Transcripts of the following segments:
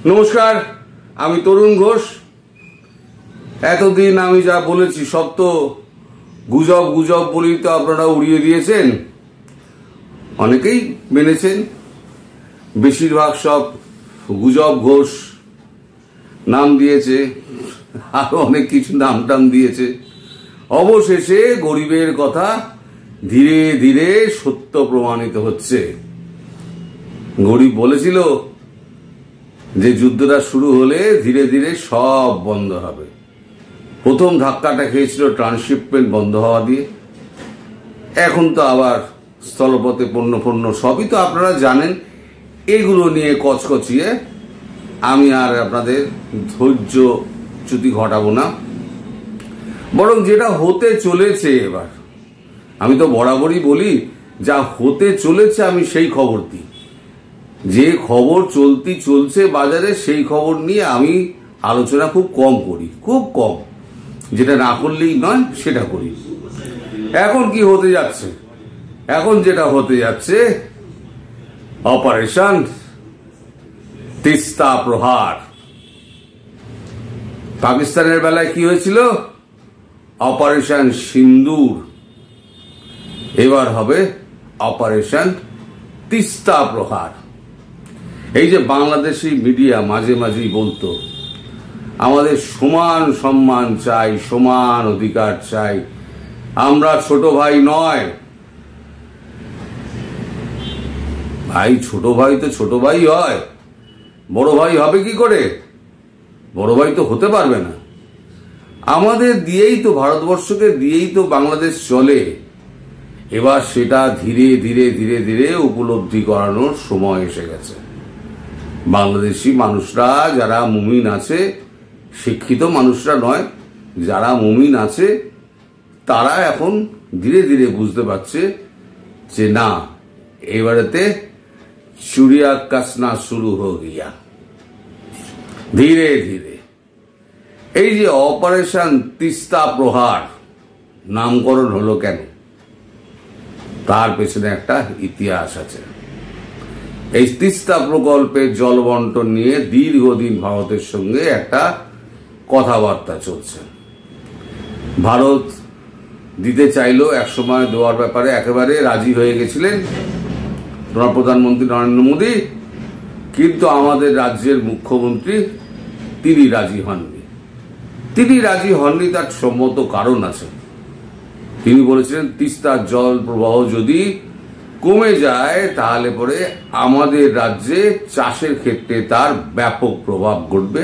নমস্কার, আমি তরুণ ঘোষ। এতদিন আমি যা বলেছি সব তো গুজব গুজব বলেই তো আপনারা উড়িয়ে দিয়েছেন। অনেকেই মেনেছেন, বেশিরভাগ সব গুজব ঘোষ নাম দিয়েছে, আরো অনেক কিছু নাম টাম দিয়েছে। অবশেষে গরিবের কথা ধীরে ধীরে সত্য প্রমাণিত হচ্ছে। গরিব বলেছিল যে যুদ্ধটা শুরু হলে ধীরে ধীরে সব বন্ধ হবে। প্রথম ধাক্কাটা খেয়েছিল ট্রান্সশিপমেন্ট বন্ধ হওয়া দিয়ে। এখন তো আবার স্থলপথে পণ্য সবই তো আপনারা জানেন। এগুলো নিয়ে কচকচিয়ে আমি আর আপনাদের ধৈর্যচ্যুতি ঘটাবো না, বরং যেটা হতে চলেছে এবার, আমি তো বরাবরই বলি যা হতে চলেছে আমি সেই খবর দিই। যে খবর চলছে বাজারে সেই খবর নিয়ে আমি আলোচনা খুব কম করি, খুব কম। যেটা না করলেই নয় সেটা করি। এখন কি হতে যাচ্ছে? এখন যেটা হতে যাচ্ছে, অপারেশন তিস্তা প্রহার। পাকিস্তানের বেলায় কি হয়েছিল? অপারেশন সিন্দুর। এবার হবে অপারেশন তিস্তা প্রহার। এই যে বাংলাদেশি মিডিয়া মাঝে মাঝেই বলতো আমাদের সমান সম্মান চাই, সমান অধিকার চাই, আমরা ছোট ভাই নয়। ভাই, ছোট ভাই তো ছোট ভাই হয়, বড় ভাই হবে কি করে? বড় ভাই তো হতে পারবে না। আমাদের দিয়েই তো, ভারতবর্ষকে দিয়েই তো বাংলাদেশ চলে। এবার সেটা ধীরে ধীরে ধীরে ধীরে উপলব্ধি করানোর সময় এসে গেছে। বাংলাদেশি মানুষরা যারা মুমিন আছে, শিক্ষিত মানুষরা নয়, যারা মুমিন আছে তারা এখন ধীরে ধীরে বুঝতে পারছে যে না, এবারেতে চুরিয়া কাসনা শুরু হয়ে গিয়া। ধীরে ধীরে এই যে অপারেশন তিস্তা প্রহার নামকরণ হলো কেন, তার পেছনে একটা ইতিহাস আছে। এই তিস্তা প্রকল্পের জল বন্টন নিয়ে দীর্ঘদিন ভারতের সঙ্গে একটা কথাবার্তা চলছে। ভারত দিতে চাইলো, একসময় দেওয়ার ব্যাপারে একেবারে রাজি হয়ে গেছিলেন প্রধানমন্ত্রী নরেন্দ্র মোদী, কিন্তু আমাদের রাজ্যের মুখ্যমন্ত্রী তিনি রাজি হননি। তিনি রাজি হননি, তার সম্মত কারণ আছে। তিনি বলেছিলেন তিস্তার জল প্রবাহ যদি কমে যায় তাহলে পরে আমাদের রাজ্যে চাষের ক্ষেত্রে তার ব্যাপক প্রভাব ঘটবে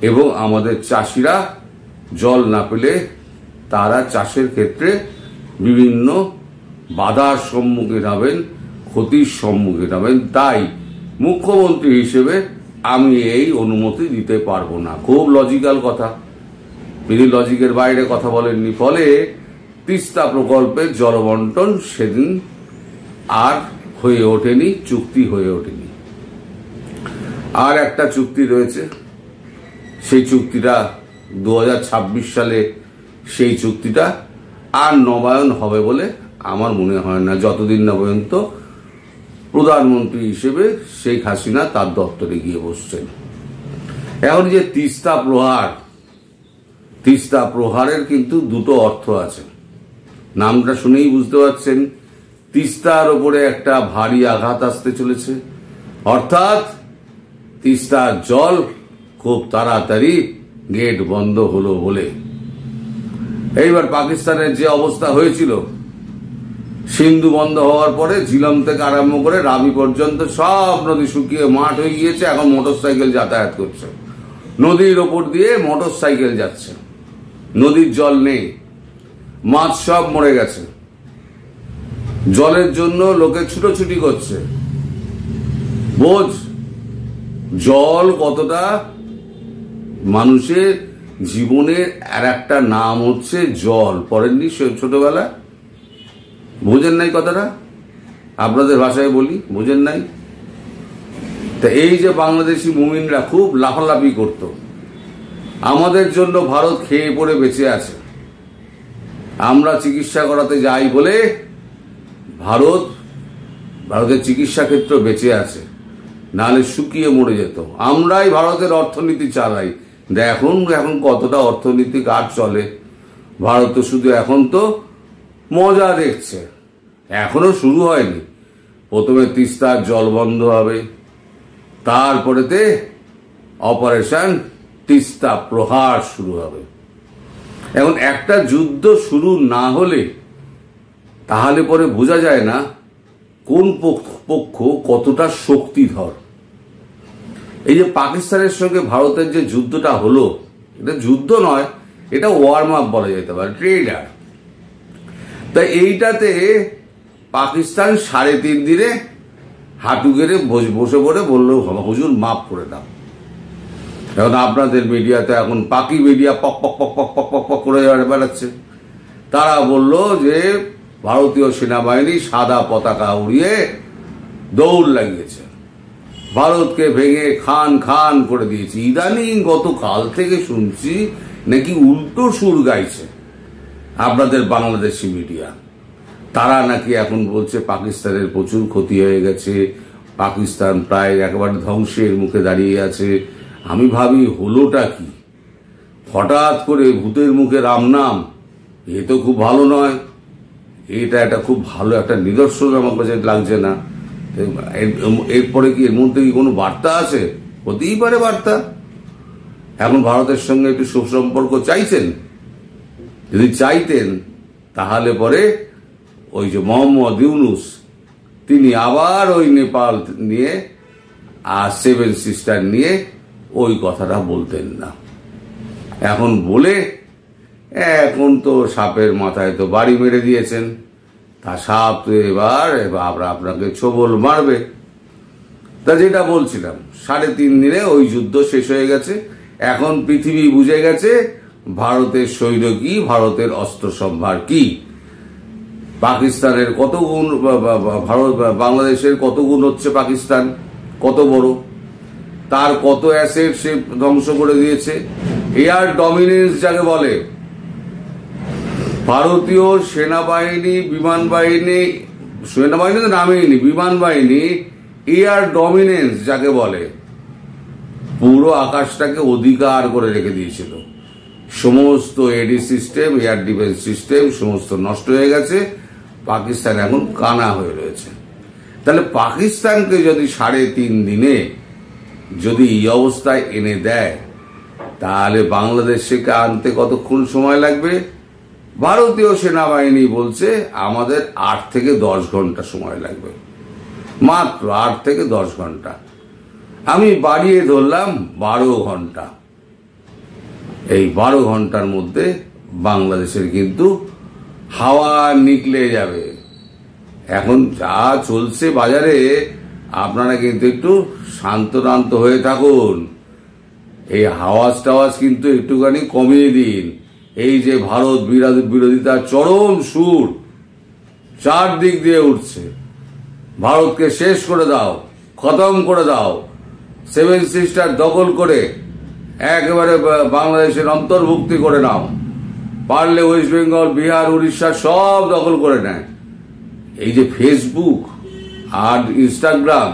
এবং আমাদের চাষিরা জল না পেলে তারা চাষের ক্ষেত্রে বিভিন্ন বাধার সম্মুখীন হবেন, ক্ষতির সম্মুখীন হবেন। তাই মুখ্যমন্ত্রী হিসেবে আমি এই অনুমতি দিতে পারবো না। খুব লজিক্যাল কথা, তিনি লজিকের বাইরে কথা বলেননি। ফলে তিস্তা প্রকল্পের জল বন্টন সেদিন আর হয়ে ওঠেনি, চুক্তি হয়ে ওঠেনি। আর একটা চুক্তি রয়েছে, সেই চুক্তিটা 2026 সালে সেই চুক্তিটা আর নবায়ন হবে বলে আমার মনে হয় না, যতদিন না পর্যন্ত প্রধানমন্ত্রী হিসেবে শেখ হাসিনা তার দপ্তরে গিয়ে বসছেন। এখন যে তিস্তা প্রহার, তিস্তা প্রহারের কিন্তু দুটো অর্থ আছে। নামটা শুনেই বুঝতে পারছেন তিস্তার ওপরে একটা ভারী আঘাত আসতে চলেছে, অর্থাৎ তিস্তার জল খুব তাড়াতাড়ি গেট বন্ধ হলো বলে। এইবার পাকিস্তানের যে অবস্থা হয়েছিল, সিন্ধু বন্ধ হওয়ার পরে ঝিলম থেকে আরম্ভ করে রাবি পর্যন্ত সব নদী শুকিয়ে মাঠ হয়ে গিয়েছে। এখন মোটরসাইকেল যাতায়াত করছে, নদীর ওপর দিয়ে মোটরসাইকেল যাচ্ছে, নদীর জল নেই, মাছ সব মরে গেছে। জলের জন্য লোকে ছুটোছুটি করছে। বোঝ জল কতটা মানুষের জীবনের আর একটা নাম হচ্ছে জল। পড়েননি ছোটবেলা? বোঝেন নাই কথাটা? আপনাদের ভাষায় বলি, বোঝেন নাই? তা এই যে বাংলাদেশি মুমিনরা খুব লাফালাফি করত, আমাদের জন্য ভারত খেয়ে পড়ে বেঁচে আছে। আমরা চিকিৎসা করাতে যাই বলে ভারতের চিকিৎসা ক্ষেত্র বেঁচে আছে। নাহলে শুকিয়ে মরে যেত। আমরাই ভারতের অর্থনীতি চালাই। এখন এখন কতটা অর্থনীতি কাজ চলে। ভারত তো শুধু এখন তো মজা দেখছে, এখনো শুরু হয়নি। প্রথমে তিস্তার জল বন্ধ হবে, তারপরেতে অপারেশন তিস্তা প্রহার শুরু হবে। এখন একটা যুদ্ধ শুরু না হলে তাহলে পরে বোঝা যায় না কোন পক্ষ কতটা শক্তিধর। এই যে পাকিস্তানের সঙ্গে ভারতের যে যুদ্ধটা হলো, এটা যুদ্ধ নয়, এটা ওয়ার্ম আপ বলা যেতে পারে, ট্রেডার। তাই এইটাতে পাকিস্তান 3.5 দিনে হাঁটু গেড়ে বসে পড়ে বললো, হুজুর মাফ করে দাও। এখন আপনাদের মিডিয়াতে এখন পাকি মিডিয়া পক পক পক পক পক পক পক করে বেড়াচ্ছে। তারা বলল যে ভারতীয় সেনাবাহিনী সাদা পতাকা উড়িয়ে দৌড় লাগিয়েছে, ভারতকে ভেঙে খান খান করে দিয়েছে। ইদানিং গতকাল থেকে শুনছি নাকি উল্টো সুর গাইছে আপনাদের বাংলাদেশি মিডিয়া। তারা নাকি এখন বলছে পাকিস্তানের প্রচুর ক্ষতি হয়ে গেছে, পাকিস্তান প্রায় একেবারে ধ্বংসের মুখে দাঁড়িয়ে আছে। আমি ভাবি হলোটা কি? হঠাৎ করে ভূতের মুখে রাম নাম, এ তো খুব ভালো নয়। এটা একটা খুব ভালো একটা নিদর্শন আমার কাছে লাগছে না। এরপরে কি এর মধ্যে কি কোনো বার্তা আছে? হতেই পারে বার্তা। এখন ভারতের সঙ্গে একটু সুসম্পর্ক চাইছেন, যদি চাইতেন তাহলে পরে ওই যে মোহাম্মদ ইউনুস, তিনি আবার ওই নেপাল নিয়ে আর 7 সিস্টার নিয়ে ওই কথাটা বলতেন না। এখন বলে এখন তো সাপের মাথায় তো বাড়ি মেরে দিয়েছেন। তা সাপ তো এবার আপনাকে ছোবল মারবে। তা যেটা বলছিলাম, 3.5 দিনে ওই যুদ্ধ শেষ হয়ে গেছে। এখন পৃথিবী বুঝে গেছে ভারতের সৈন্য কি, ভারতের অস্ত্র সম্ভার কি, পাকিস্তানের কত গুণ, ভারত বাংলাদেশের কত গুণ হচ্ছে পাকিস্তান, কত বড়, তার কত অ্যাসেট সে ধ্বংস করে দিয়েছে। এয়ার ডমিনেন্স যাকে বলে, ভারতীয় সেনাবাহিনী, বিমান বাহিনী, সেনাবাহিনী তো নামেইনি, বিমান বাহিনী এয়ার ডমিনেন্স যাকে বলে, পুরো আকাশটাকে অধিকার করে রেখে দিয়েছিল। সমস্ত এডি সিস্টেম, এয়ার ডিফেন্স সিস্টেম সমস্ত নষ্ট হয়ে গেছে। পাকিস্তান এখন কানা হয়ে রয়েছে। তাহলে পাকিস্তানকে যদি 3.5 দিনে যদি এই অবস্থায় এনে দেয়, তাহলে বাংলাদেশকে আনতে কতক্ষণ সময় লাগবে? ভারতীয় সেনাবাহিনী বলছে আমাদের 8 থেকে 10 ঘন্টা সময় লাগবে, মাত্র 8 থেকে 10 ঘন্টা। আমি বাড়িয়ে ধরলাম 12 ঘন্টা। এই 12 ঘন্টার মধ্যে বাংলাদেশের কিন্তু হাওয়া নিকলে যাবে। এখন যা চলছে বাজারে, আপনারা কিন্তু একটু শান্ত হয়ে থাকুন। এই হাওয়াজ টাওয়াজ কিন্তু একটুখানি কমিয়ে দিন। এই যে ভারত বিরোধিতার চরম সুর চারদিক দিয়ে উঠছে, ভারতকে শেষ করে দাও, খতম করে দাও, 7 সিস্টার দখল করে একেবারে বাংলাদেশের অন্তর্ভুক্তি করে নাও, পারলে ওয়েস্ট বেঙ্গল, বিহার, উড়িষ্যা সব দখল করে নেয়। এই যে ফেসবুক আর ইনস্টাগ্রাম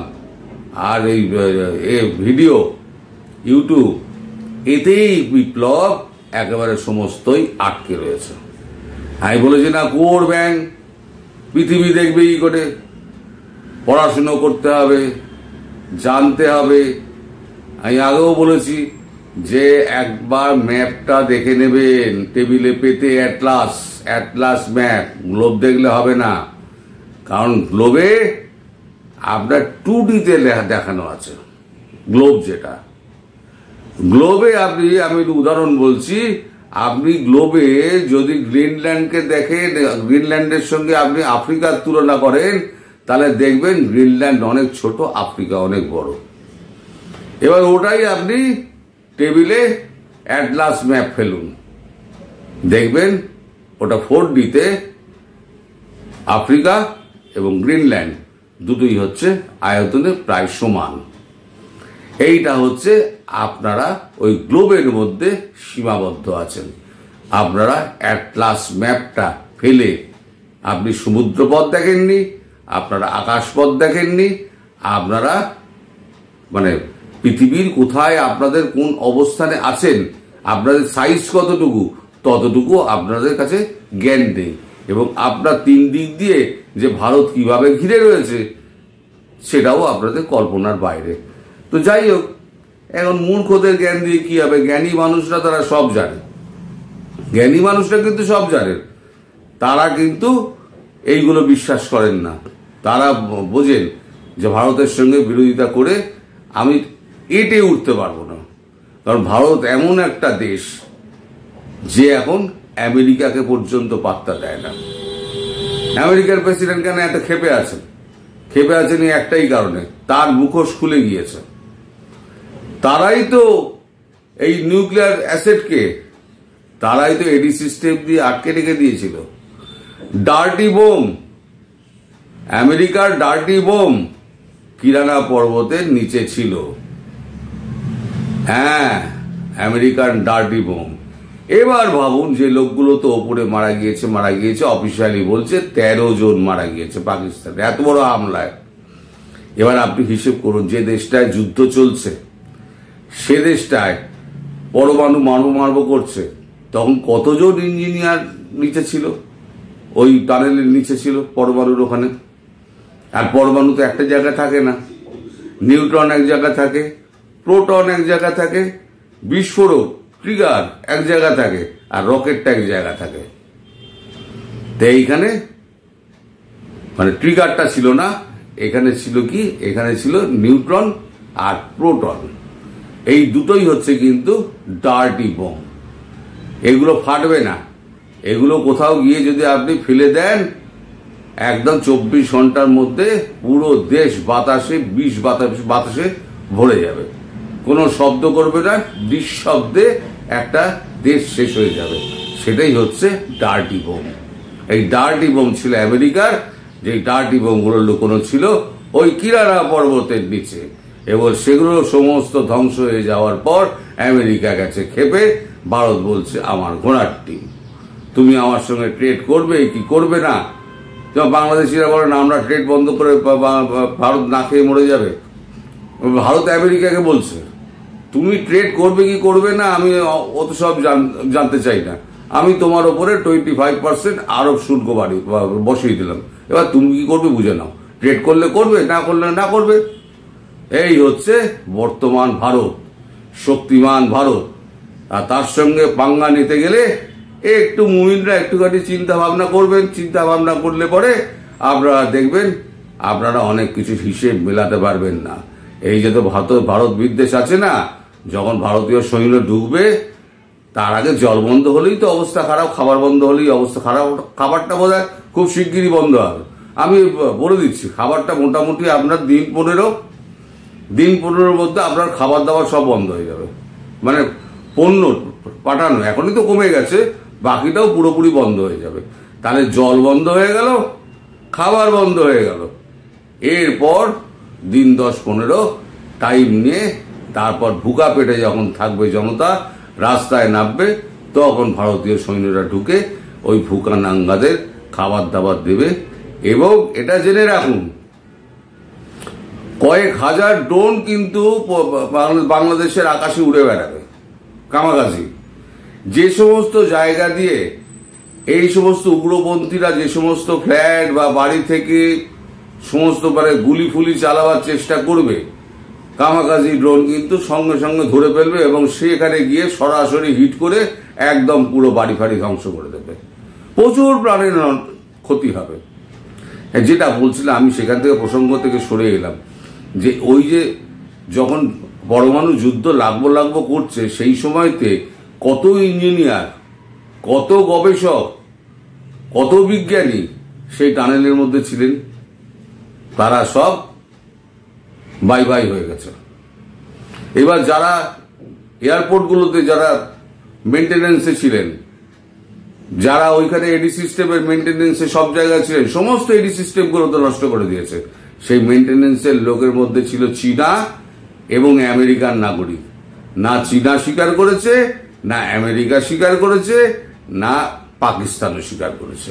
আর এই ভিডিও ইউটিউব, এতেই বিপ্লব একেবারে সমস্তই আটকে রয়েছে। আমি বলেছি না করবেন, পৃথিবী দেখবে কি করে, পড়াশুনো করতে হবে, জানতে হবে। আমি আগেও বলেছি যে একবার ম্যাপটা দেখে নেবেন, টেবিলে পেতে অ্যাটলাস ম্যাপ, গ্লোব দেখলে হবে না। কারণ গ্লোবে আপনার 2D-তে দেখানো আছে। গ্লোব যেটা, গ্লোবে আপনি, আমি উদাহরণ বলছি, আপনি গ্লোবে যদি গ্রিনল্যান্ডকে দেখেন, গ্রিনল্যান্ডের সঙ্গে আপনি আফ্রিকার তুলনা করেন, তাহলে দেখবেন গ্রিনল্যান্ড অনেক ছোট, আফ্রিকা অনেক বড়। এবার ওটাই আপনি টেবিলে অ্যাটলাস ম্যাপ ফেলুন, দেখবেন ওটা 4D-তে আফ্রিকা এবং গ্রিনল্যান্ড দুটোই হচ্ছে আয়তনে প্রায় সমান। এইটা হচ্ছে আপনারা ওই গ্লোবের মধ্যে সীমাবদ্ধ আছেন। আপনারা অ্যাটলাস ম্যাপটা ফেলে আপনি সমুদ্রপথ দেখেননি, আপনারা আকাশপথ দেখেননি, আপনারা মানে পৃথিবীর কোথায় আপনাদের কোন অবস্থানে আছেন, আপনাদের সাইজ কতটুকু, ততটুকু আপনাদের কাছে জ্ঞান নেই। এবং আপনার 3 দিক দিয়ে যে ভারত কিভাবে ঘিরে রয়েছে সেটাও আপনাদের কল্পনার বাইরে। তো যাই হোক, এখন মূর্খদের জ্ঞান দিয়ে কি হবে? জ্ঞানী মানুষরা তারা সব জানে, জ্ঞানী মানুষরা কিন্তু সব জানেন, তারা কিন্তু এইগুলো বিশ্বাস করেন না। তারা বোঝেন যে ভারতের সঙ্গে বিরোধিতা করে আমি এঁটে উঠতে পারবো না, কারণ ভারত এমন একটা দেশ যে এখন আমেরিকাকে পর্যন্ত পাত্তা দেয় না। আমেরিকার প্রেসিডেন্ট কেন এত ক্ষেপে আছেন? ক্ষেপে আছেন এই একটাই কারণে, তার মুখোশ খুলে গিয়েছে। তারাই তো এই নিউক্লিয়ার অ্যাসেটকে, তারাই তো এডি সিস্টেম দিয়ে আটকে রেখে দিয়েছিল। ডার্টি বোম, আমেরিকার ডার্টি বোম কিরানা পর্বতের নিচে ছিল। হ্যাঁ, আমেরিকান ডার্টি বোম। এবার ভাবুন, যে লোকগুলো তো ওপরে মারা গিয়েছে, অফিসিয়ালি বলছে 13 জন মারা গিয়েছে পাকিস্তানে এত বড় হামলায়। এবার আপনি হিসেব করুন, যে দেশটায় যুদ্ধ চলছে সে দেশটায় পরমাণু মারবো করছে, তখন কতজন ইঞ্জিনিয়ার নিচে ছিল, ওই টানেলের নিচে ছিল পরমাণুর ওখানে। আর পরমাণু তো একটা জায়গায় থাকে না, নিউট্রন এক জায়গায় থাকে, প্রোটন এক জায়গায় থাকে, বিস্ফোরক ট্রিগার এক জায়গায় থাকে, আর রকেটটা এক জায়গায় থাকে। তো এইখানে মানে ট্রিগারটা ছিল না, এখানে ছিল কি, এখানে ছিল নিউট্রন আর প্রোটন। এই দুটোই হচ্ছে কিন্তু ডার্টি বোম। এগুলো ফাটবে না, এগুলো কোথাও গিয়ে যদি আপনি ফেলে দেন, একদম 24 ঘন্টার মধ্যে পুরো দেশ বাতাসে বাতাসে ভরে যাবে, কোনো শব্দ করবে না, নিঃশব্দে একটা দেশ শেষ হয়ে যাবে। সেটাই হচ্ছে ডার্টি বোম। এই ডার্টি বোম ছিল আমেরিকার, যে ডার্টি বোমগুলো লুকোনো ছিল ওই কিরানা পর্বতের নিচে। এবং সেগুলো সমস্ত ধ্বংস হয়ে যাওয়ার পর আমেরিকা গেছে ক্ষেপে। ভারত বলছে আমার ঘোড়ার টিম, তুমি আমার সঙ্গে ট্রেড করবে কি করবে না? বাংলাদেশিরা বলেন আমরা ট্রেড বন্ধ করে ভারত না খেয়ে মরে যাবে। ভারত আমেরিকাকে বলছে তুমি ট্রেড করবে কি করবে না আমি অত সব জানতে চাই না, আমি তোমার ওপরে 25% আরব শুল্ক বসিয়ে দিলাম, এবার তুমি কি করবে বুঝে নাও, ট্রেড করলে করবে, না করলে না করবে। এই হচ্ছে বর্তমান ভারত, শক্তিমান ভারত। আর তার সঙ্গে পাঙ্গা নিতে গেলে একটু মুমিনরা একটুখানি চিন্তা ভাবনা করবেন, চিন্তা ভাবনা করলে পরে আপনারা দেখবেন আপনারা অনেক কিছু হিসেব মেলাতে পারবেন না। এই যে তো ভারত বিদ্বেষ আছে না, যখন ভারতীয় সৈন্য ঢুকবে তার আগে জল বন্ধ হলেই তো অবস্থা খারাপ, খাবার বন্ধ হলেই অবস্থা খারাপ। খাবারটা বোধহয় খুব শিগগিরই বন্ধ হবে, আমি বলে দিচ্ছি। খাবারটা মোটামুটি আপনার দিন 15 মধ্যে আপনার খাবার দাবার সব বন্ধ হয়ে যাবে। মানে পণ্য পাঠানো এখনই তো কমে গেছে, বাকিটাও পুরোপুরি বন্ধ হয়ে যাবে। তাহলে জল বন্ধ হয়ে গেল, খাবার বন্ধ হয়ে গেল। এরপর দিন 10-15 টাইম নিয়ে তারপর ভুকা পেটে যখন থাকবে জনতা, রাস্তায় নামবে, তখন ভারতীয় সৈন্যরা ঢুকে ওই ভুকা নাঙ্গাদের খাবার দাবার দেবে। এবং এটা জেনে রাখুন, কয়েক হাজার ড্রোন কিন্তু বাংলাদেশের আকাশে উড়ে বেড়াবে কামাকাজি। যে সমস্ত জায়গা দিয়ে এই সমস্ত উগ্রপন্থীরা যে সমস্ত ফ্ল্যাট বা বাড়ি থেকে সমস্ত গুলি ফুলি চালাবার চেষ্টা করবে, কামাকাজি ড্রোন কিন্তু সঙ্গে সঙ্গে ধরে ফেলবে এবং সেখানে গিয়ে সরাসরি হিট করে একদম পুরো বাড়ি ফাড়ি ধ্বংস করে দেবে। প্রচুর প্রাণের ক্ষতি হবে। যেটা বলছিলাম আমি, সেখান থেকে প্রসঙ্গ থেকে সরে এলাম, যে ওই যে যখন পরমাণু যুদ্ধ লাগবো করছে, সেই সময়তে কত ইঞ্জিনিয়ার, কত গবেষক, কত বিজ্ঞানী সেই টানেলের মধ্যে ছিলেন, তারা সব বাই বাই হয়ে গেছে। এবার যারা এয়ারপোর্টগুলোতে যারা মেনটেন্যান্সে ছিলেন, যারা ওইখানে এডি সিস্টেমের মেনটেন্যান্সে সব জায়গায় ছিলেন, সমস্ত এডি সিস্টেমগুলো তো নষ্ট করে দিয়েছে। সেই মেনটেন্যান্সের লোকের মধ্যে ছিল চীনা এবং আমেরিকান নাগরিক। না চীনা স্বীকার করেছে, না আমেরিকা স্বীকার করেছে, না পাকিস্তানও স্বীকার করেছে,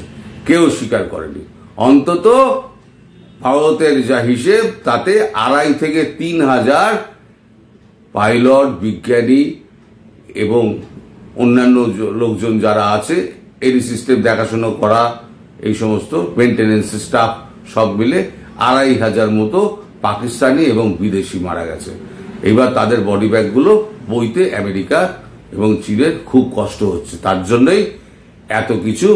কেউ স্বীকার করেনি। অন্তত ভারতের যা হিসেব তাতে 2,500 থেকে 3,000 পাইলট, বিজ্ঞানী এবং অন্যান্য লোকজন যারা আছে, এর সিস্টেম দেখাশোনা করা, এই সমস্ত মেনটেনেন্স স্টাফ সব মিলে 2,500 মতো পাকিস্তানি এবং বিদেশি মারা গেছে। এবার তাদের বডি ব্যাগগুলো বইতে আমেরিকা এবং চীনের খুব কষ্ট হচ্ছে। তার জন্যই এত কিছু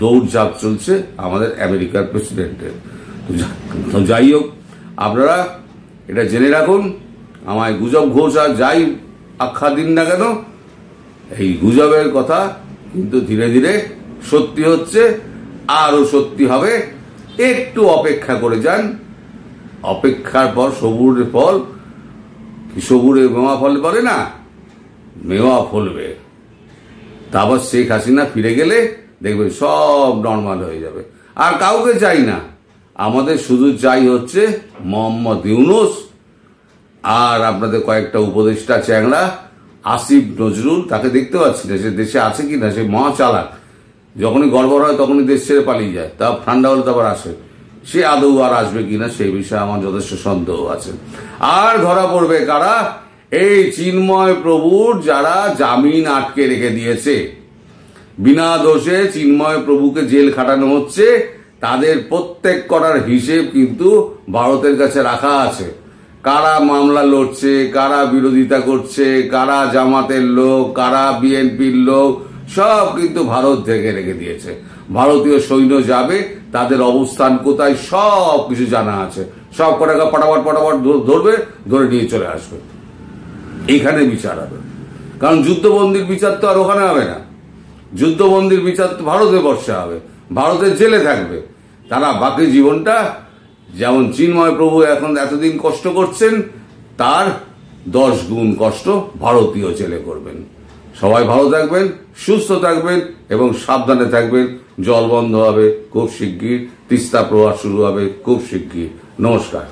দৌড়ঝাঁপ চলছে আমাদের আমেরিকার প্রেসিডেন্টের। তো যাই হোক, আপনারা এটা জেনে রাখুন, আমায় গুজব ঘোষ আর যাই আখ্যা দিন না কেন, এই গুজবের কথা কিন্তু ধীরে ধীরে সত্যি হচ্ছে, আরো সত্যি হবে। একটু অপেক্ষা করে যান, অপেক্ষার পর সবুরের ফল, কি সবুরে মেওয়া ফল বলে না, মেওয়া ফলবে। তারপর শেখ হাসিনা ফিরে গেলে দেখবে সব নর্মাল হয়ে যাবে। আর কাউকে চাই না, আমাদের শুধু চাই হচ্ছে মোহাম্মদ ইউনূস আর আপনাদের কয়েকটা উপদেষ্টা চ্যাংড়া, আসিফ নজরুল, তাকে দেখতে পাচ্ছি না সে দেশে আছে কিনা, সে মহা চালাক, যখনই গড়বড় হয় তখনই দেশ ছেড়ে পালিয়ে যায়, তা ঠান্ডা হলে তারপর আসে, সে আদৌ আর আসবে কিনা সেই বিষয়ে আমার যথেষ্ট সন্দেহ আছে। আর ধরা পড়বে কারা, এই চিন্ময় প্রভুর যারা জামিন আটকে রেখে দিয়েছে, বিনা দোষে চিন্ময় প্রভুকে জেল খাটানো হচ্ছে, তাদের প্রত্যেক করার হিসেব কিন্তু ভারতের কাছে রাখা আছে। কারা মামলা লড়ছে, কারা বিরোধিতা করছে, কারা জামাতের লোক, কারা বিএনপির লোক, সব কিন্তু ভারত থেকে রেখে দিয়েছে। ভারতীয় সৈন্য যাবে, তাদের অবস্থান কোথায় সব কিছু জানা আছে। সব কটাকা পটাপট ধরবে, ধরে নিয়ে চলে আসবে, এখানে বিচার হবে। কারণ যুদ্ধবন্দির বিচার তো আর ওখানে হবে না, যুদ্ধবন্দির বিচার তো ভারতে বর্ষা হবে, ভারতের জেলে থাকবে তারা বাকি জীবনটা। যেমন চিন্ময় প্রভু এখন এতদিন কষ্ট করছেন, তার 10 গুণ কষ্ট ভারতীয় জেলে করবেন। সবাই ভালো থাকবেন, সুস্থ থাকবেন এবং সাবধানে থাকবেন। জল বন্ধ হবে খুব শিগগির, তিস্তা প্রবাহ শুরু হবে খুব শিগগির। নমস্কার।